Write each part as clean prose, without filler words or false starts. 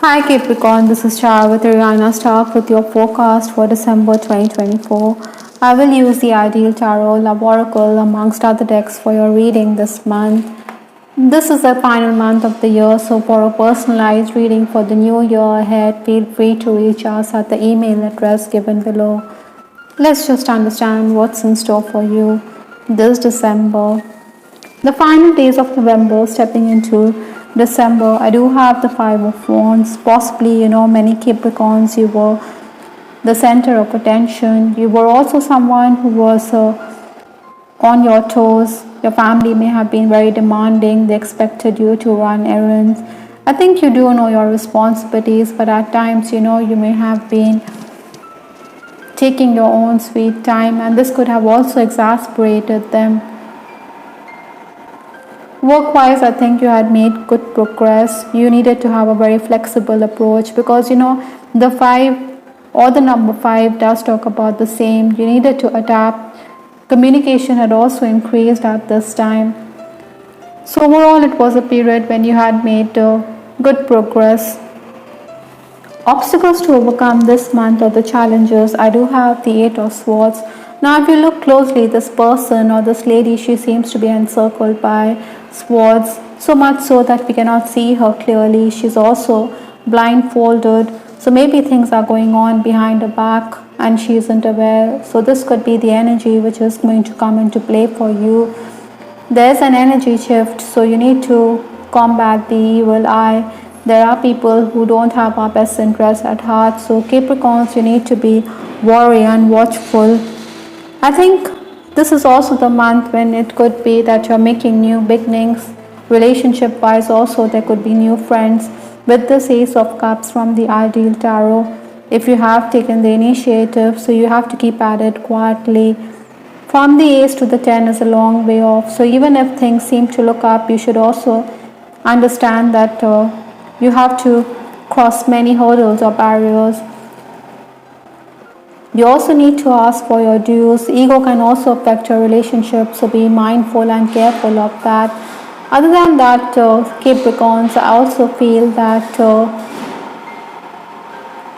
Hi Capricorn, this is Char with Ariana Stock with your forecast for December 2024. I will use the Ideal Tarot, Love Oracle amongst other decks for your reading this month. This is the final month of the year, so for a personalized reading for the new year ahead, feel free to reach us at the email address given below. Let's just understand what's in store for you this December. The final days of November, stepping into December, I do have the Five of Wands. Possibly, many Capricorns, you were the center of attention. You were also someone who was on your toes. Your family may have been very demanding. They expected you to run errands. I think you do know your responsibilities, but at times, you may have been taking your own sweet time, and this could have also exasperated them. Work-wise, I think you had made good progress. You needed to have a very flexible approach because the 5 or the number 5 does talk about the same. You needed to adapt. Communication had also increased at this time. So overall, it was a period when you had made good progress. Obstacles to overcome this month or the challenges, I do have the 8 of Swords. Now if you look closely, this person or this lady, she seems to be encircled by swords, so much so that we cannot see her clearly. She's also blindfolded, so maybe things are going on behind her back and she isn't aware. So this could be the energy which is going to come into play for you. There's an energy shift, so you need to combat the evil eye. There are people who don't have our best interests at heart. So Capricorns, you need to be wary and watchful. I think this is also the month when it could be that you're making new beginnings. Relationship wise also, there could be new friends. With this Ace of Cups from the Ideal Tarot, if you have taken the initiative, so you have to keep at it quietly. From the Ace to the 10 is a long way off. So even if things seem to look up, you should also understand that you have to cross many hurdles or barriers. You also need to ask for your dues. Ego can also affect your relationship, so be mindful and careful of that. Other than that, Capricorns, I also feel that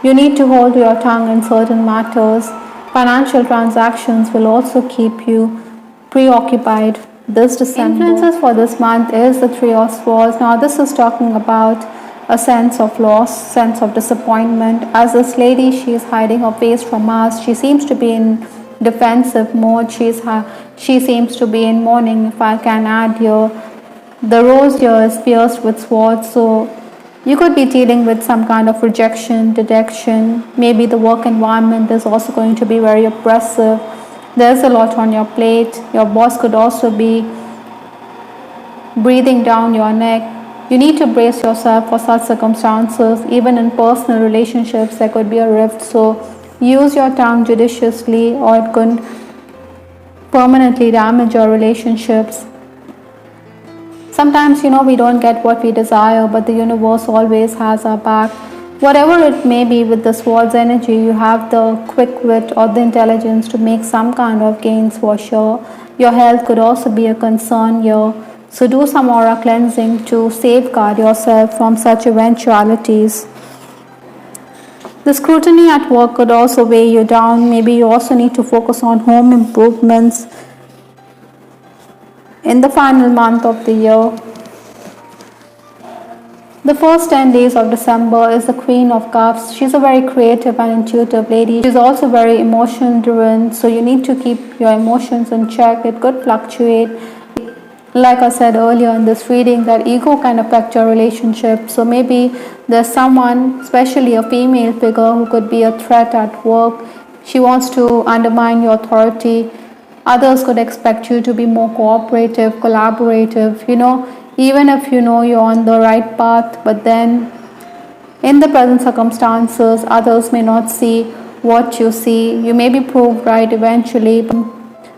you need to hold your tongue in certain matters. Financial transactions will also keep you preoccupied this December. Influences for this month is the 3 of Swords. Now this is talking about a sense of loss, sense of disappointment. As this lady, she is hiding her face from us. She seems to be in defensive mode. She seems to be in mourning, if I can add here. The rose here is pierced with swords, so you could be dealing with some kind of rejection, dejection. Maybe the work environment is also going to be very oppressive. There's a lot on your plate. Your boss could also be breathing down your neck. You need to brace yourself for such circumstances. Even in personal relationships, there could be a rift. So use your tongue judiciously, or it could permanently damage your relationships. Sometimes, we don't get what we desire, but the universe always has our back. Whatever it may be with the Swords energy, you have the quick wit or the intelligence to make some kind of gains for sure. Your health could also be a concern here. So do some aura cleansing to safeguard yourself from such eventualities. The scrutiny at work could also weigh you down. Maybe you also need to focus on home improvements in the final month of the year. The first 10 days of December is the Queen of Cups. She's a very creative and intuitive lady. She's also very emotion driven, so you need to keep your emotions in check. It could fluctuate. Like I said earlier in this reading, that ego can affect your relationship. So maybe there's someone, especially a female figure, who could be a threat at work. She wants to undermine your authority. Others could expect you to be more cooperative, collaborative, even if you're on the right path, but then in the present circumstances, others may not see what you see. You may be proved right eventually,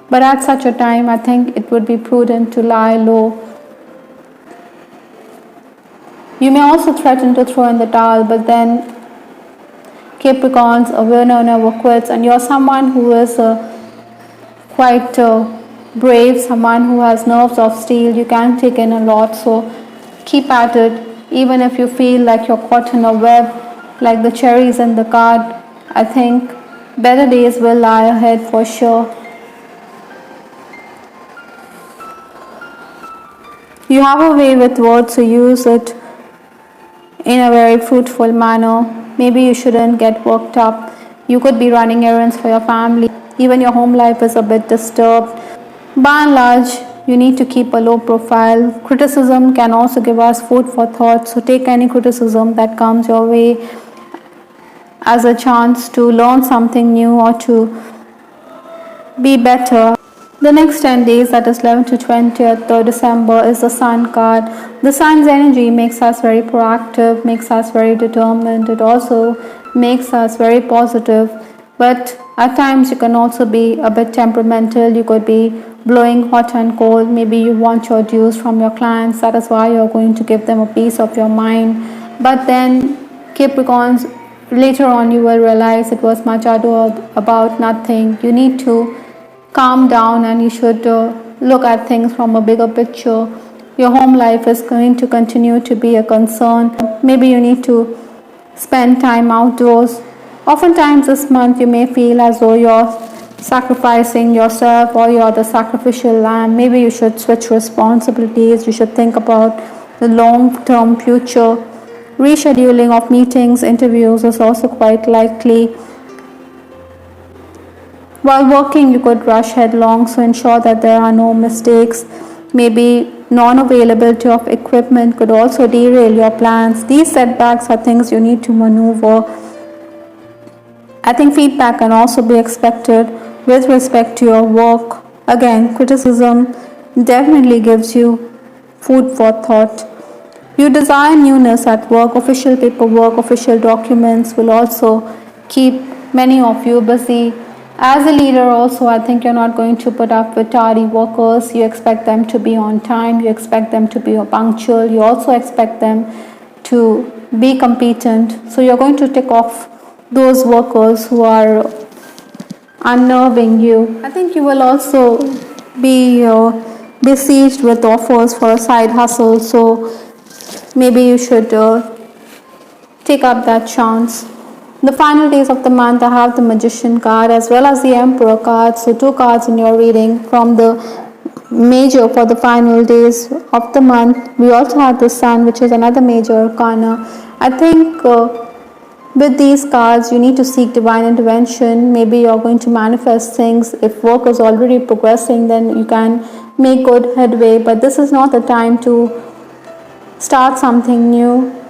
but at such a time, I think it would be prudent to lie low. You may also threaten to throw in the towel, but then Capricorns, a winner never quits, and you're someone who is quite brave, someone who has nerves of steel. You can take in a lot, so keep at it. Even if you feel like you're caught in a web, like the cherries in the card, I think better days will lie ahead for sure. You have a way with words, so use it in a very fruitful manner. Maybe you shouldn't get worked up. You could be running errands for your family. Even your home life is a bit disturbed. By and large, you need to keep a low profile. Criticism can also give us food for thought, so take any criticism that comes your way as a chance to learn something new or to be better. The next 10 days, that is 11th to 20th of December, is the Sun card. The Sun's energy makes us very proactive, makes us very determined. It also makes us very positive. But at times you can also be a bit temperamental. You could be blowing hot and cold. Maybe you want your dues from your clients. That is why you're going to give them a piece of your mind. But then Capricorns, later on you will realize it was much ado about nothing. You need to calm down and you should look at things from a bigger picture. Your home life is going to continue to be a concern. Maybe you need to spend time outdoors. Oftentimes this month you may feel as though you're sacrificing yourself or you're the sacrificial lamb. Maybe you should switch responsibilities. You should think about the long-term future. Rescheduling of meetings, interviews is also quite likely. While working, you could rush headlong, so ensure that there are no mistakes. Maybe non-availability of equipment could also derail your plans. These setbacks are things you need to maneuver. I think feedback can also be expected with respect to your work. Again, criticism definitely gives you food for thought. You desire newness at work. Official paperwork, official documents will also keep many of you busy. As a leader also, I think you're not going to put up with tardy workers. You expect them to be on time. You expect them to be punctual. You also expect them to be competent. So you're going to tick off those workers who are unnerving you. I think you will also be besieged with offers for a side hustle. So maybe you should take up that chance. The final days of the month, I have the Magician card as well as the Emperor card. So 2 cards in your reading from the major for the final days of the month. We also have the Sun, which is another major arcana. I think with these cards, you need to seek divine intervention. Maybe you're going to manifest things. If work is already progressing, then you can make good headway. But this is not the time to start something new.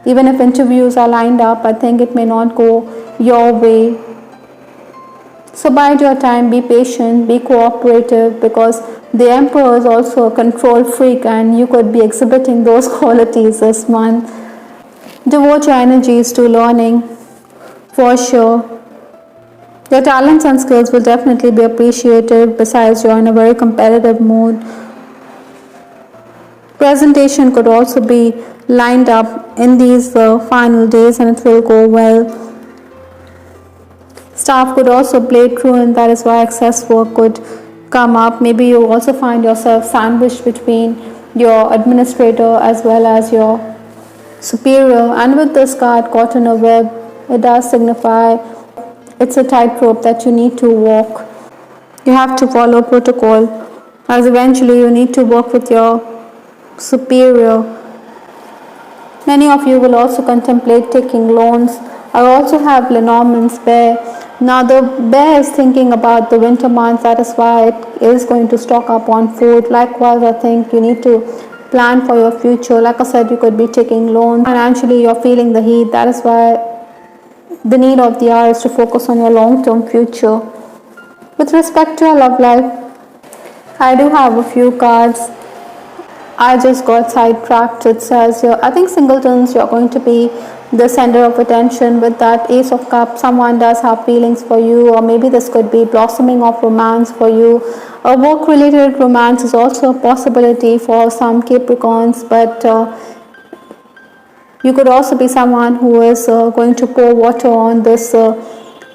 Even if interviews are lined up, I think it may not go your way. So bide your time, be patient, be cooperative, because the Emperor is also a control freak and you could be exhibiting those qualities this month. Devote your energies to learning for sure. Your talents and skills will definitely be appreciated. Besides, you're in a very competitive mood. Presentation could also be lined up in these final days and it will go well. Staff could also play truant, that is why excess work could come up. Maybe you also find yourself sandwiched between your administrator as well as your superior. And with this card, caught in a web, it does signify it's a tightrope that you need to walk. You have to follow protocol, as eventually you need to work with your superior. Many of you will also contemplate taking loans. I also have Lenormand's bear. Now the bear is thinking about the winter months. That is why it is going to stock up on food. Likewise, I think you need to plan for your future. Like I said, you could be taking loans. Financially, you're feeling the heat. That is why the need of the hour is to focus on your long-term future. With respect to your love life, I do have a few cards. I just got sidetracked. It says here, I think singletons, you're going to be the center of attention with that Ace of Cups. Someone does have feelings for you, or maybe this could be blossoming of romance for you. A work-related romance is also a possibility for some Capricorns, but you could also be someone who is going to pour water on this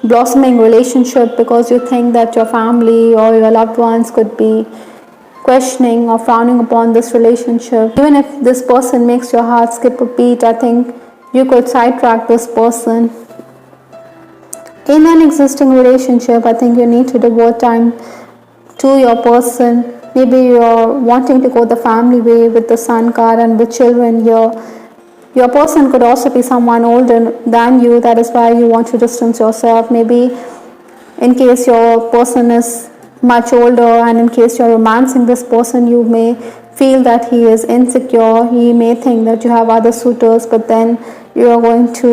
blossoming relationship because you think that your family or your loved ones could be questioning or frowning upon this relationship. Even if this person makes your heart skip a beat, I think you could sidetrack this person. In an existing relationship, I think you need to devote time to your person. Maybe you're wanting to go the family way with the sun card and with children here. Your person could also be someone older than you. That is why you want to distance yourself. Maybe in case your person is much older and in case you're romancing this person, you may feel that he is insecure. He may think that you have other suitors, but then you are going to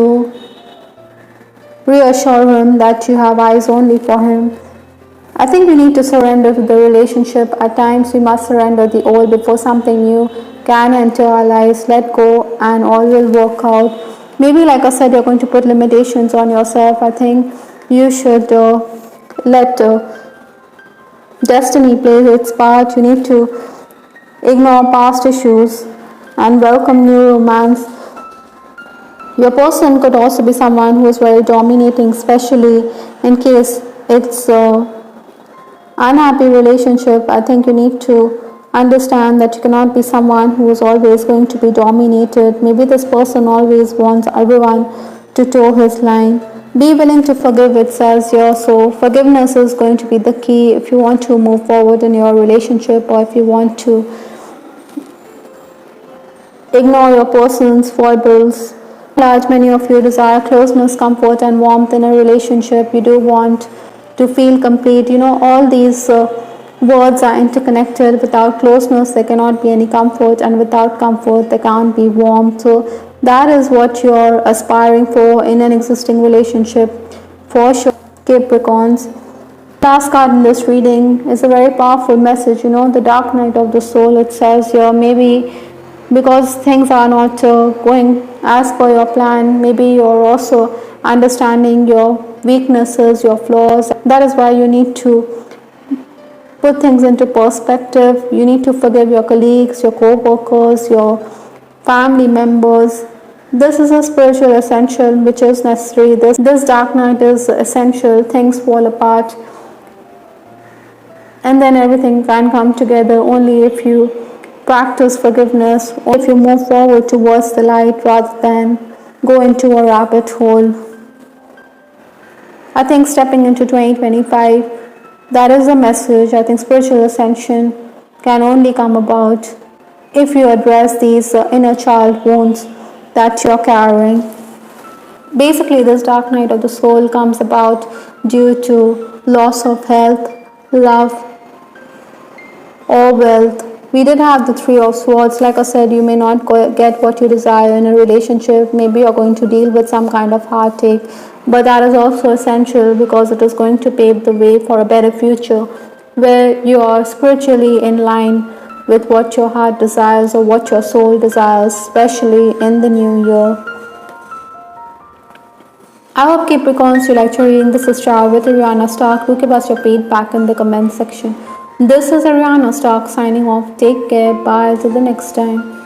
reassure him that you have eyes only for him. I think we need to surrender to the relationship. At times we must surrender the old before something new can enter our lives. Let go and all will work out. Maybe like I said, you're going to put limitations on yourself. I think you should let destiny play its part. You need to ignore past issues and welcome new romance. Your person could also be someone who is very dominating, especially in case it's unhappy relationship. I think you need to understand that you cannot be someone who is always going to be dominated. Maybe this person always wants everyone to toe his line. Be willing to forgive, it says here. So forgiveness is going to be the key if you want to move forward in your relationship, or if you want to ignore your person's foibles. Large, many of you desire closeness, comfort and warmth in a relationship. You do want to feel complete. All these words are interconnected. Without closeness there cannot be any comfort, and without comfort there can't be warmth. So that is what you're aspiring for in an existing relationship for sure, Capricorns. Last card in this reading is a very powerful message. The dark night of the soul, it says here. Maybe because things are not going as per your plan, maybe you're also understanding your weaknesses, your flaws. That is why you need to put things into perspective. You need to forgive your colleagues, your co-workers, your family members. This is a spiritual essential which is necessary. This dark night is essential. Things fall apart and then everything can come together only if you practice forgiveness, or if you move forward towards the light rather than go into a rabbit hole. I think stepping into 2025, that is the message. I think spiritual ascension can only come about if you address these inner child wounds that you're carrying. Basically, this dark night of the soul comes about due to loss of health, love, or wealth. We did have the Three of Swords. Like I said, you may not get what you desire in a relationship. Maybe you're going to deal with some kind of heartache, but that is also essential because it is going to pave the way for a better future where you are spiritually in line with what your heart desires or what your soul desires, especially in the new year. I hope Capricorns you liked your reading. This is Char with Ariana Stark. Do give us your feedback in the comment section. This is Ariana Stark signing off. Take care. Bye. Till the next time.